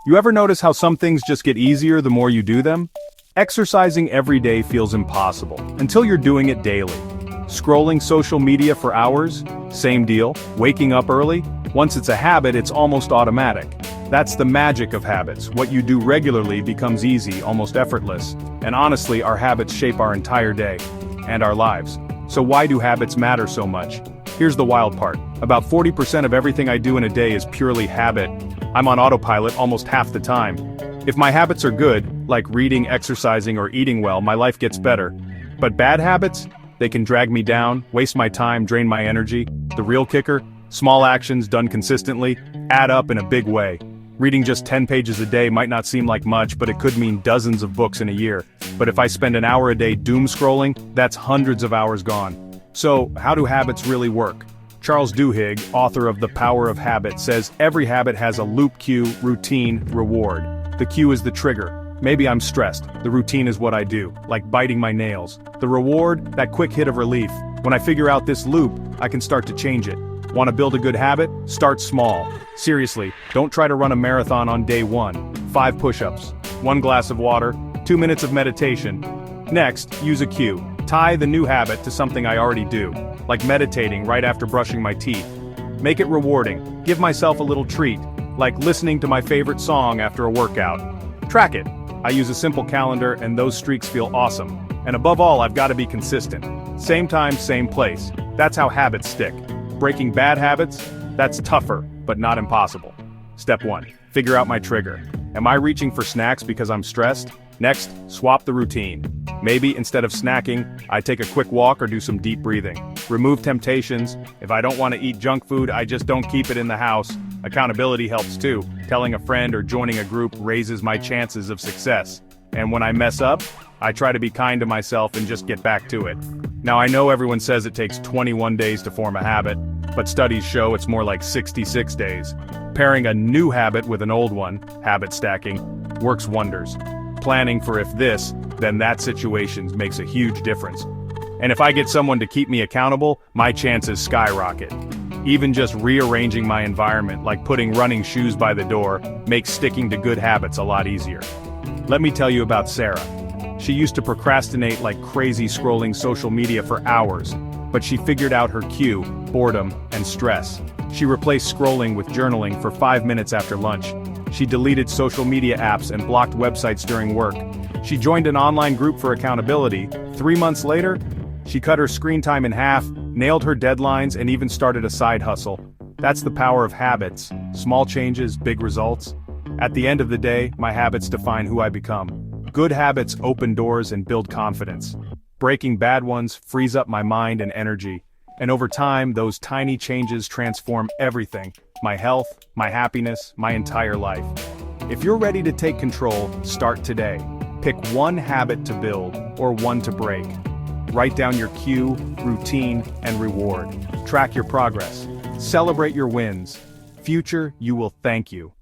You ever notice how some things just get easier the more you do them? Exercising every day feels impossible, until you're doing it daily. Scrolling social media for hours? Same deal. Waking up early? Once it's a habit, it's almost automatic. That's the magic of habits. What you do regularly becomes easy, almost effortless. And honestly, our habits shape our entire day. And our lives. So why do habits matter so much? Here's the wild part. About 40% of everything I do in a day is purely habit. I'm on autopilot almost half the time. If my habits are good, like reading, exercising, or eating well, my life gets better. But bad habits? They can drag me down, waste my time, drain my energy. The real kicker? Small actions done consistently add up in a big way. Reading just 10 pages a day might not seem like much, but it could mean dozens of books in a year. But if I spend an hour a day doom scrolling, that's hundreds of hours gone. So, how do habits really work? Charles Duhigg, author of The Power of Habit, says every habit has a loop cue, routine, reward. The cue is the trigger. Maybe I'm stressed. The routine is what I do, like biting my nails. The reward, that quick hit of relief. When I figure out this loop, I can start to change it. Want to build a good habit? Start small. Seriously, don't try to run a marathon on day 1. 5 push-ups, 1 glass of water, 2 minutes of meditation. Next, use a cue. Tie the new habit to something I already do, like meditating right after brushing my teeth. Make it rewarding. Give myself a little treat, like listening to my favorite song after a workout. Track it. I use a simple calendar and those streaks feel awesome. And above all, I've got to be consistent. Same time, same place. That's how habits stick. Breaking bad habits? That's tougher, but not impossible. Step 1. Figure out my trigger. Am I reaching for snacks because I'm stressed? Next, swap the routine. Maybe instead of snacking, I take a quick walk or do some deep breathing. Remove temptations. If I don't want to eat junk food, I just don't keep it in the house. Accountability helps too. Telling a friend or joining a group raises my chances of success. And when I mess up, I try to be kind to myself and just get back to it. Now I know everyone says it takes 21 days to form a habit, but studies show it's more like 66 days. Pairing a new habit with an old one, habit stacking, works wonders. Planning for if this, then that situation makes a huge difference. And if I get someone to keep me accountable, my chances skyrocket. Even just rearranging my environment, like putting running shoes by the door, makes sticking to good habits a lot easier. Let me tell you about Sarah. She used to procrastinate like crazy scrolling social media for hours, but she figured out her cue, boredom, and stress. She replaced scrolling with journaling for 5 minutes after lunch. She deleted social media apps and blocked websites during work. She joined an online group for accountability. 3 months later, she cut her screen time in half, nailed her deadlines, and even started a side hustle. That's the power of habits. Small changes, big results. At the end of the day, my habits define who I become. Good habits open doors and build confidence. Breaking bad ones frees up my mind and energy. And over time, those tiny changes transform everything. My health, my happiness, my entire life. If you're ready to take control, start today. Pick one habit to build, or one to break. Write down your cue, routine, and reward. Track your progress. Celebrate your wins. Future, you will thank you.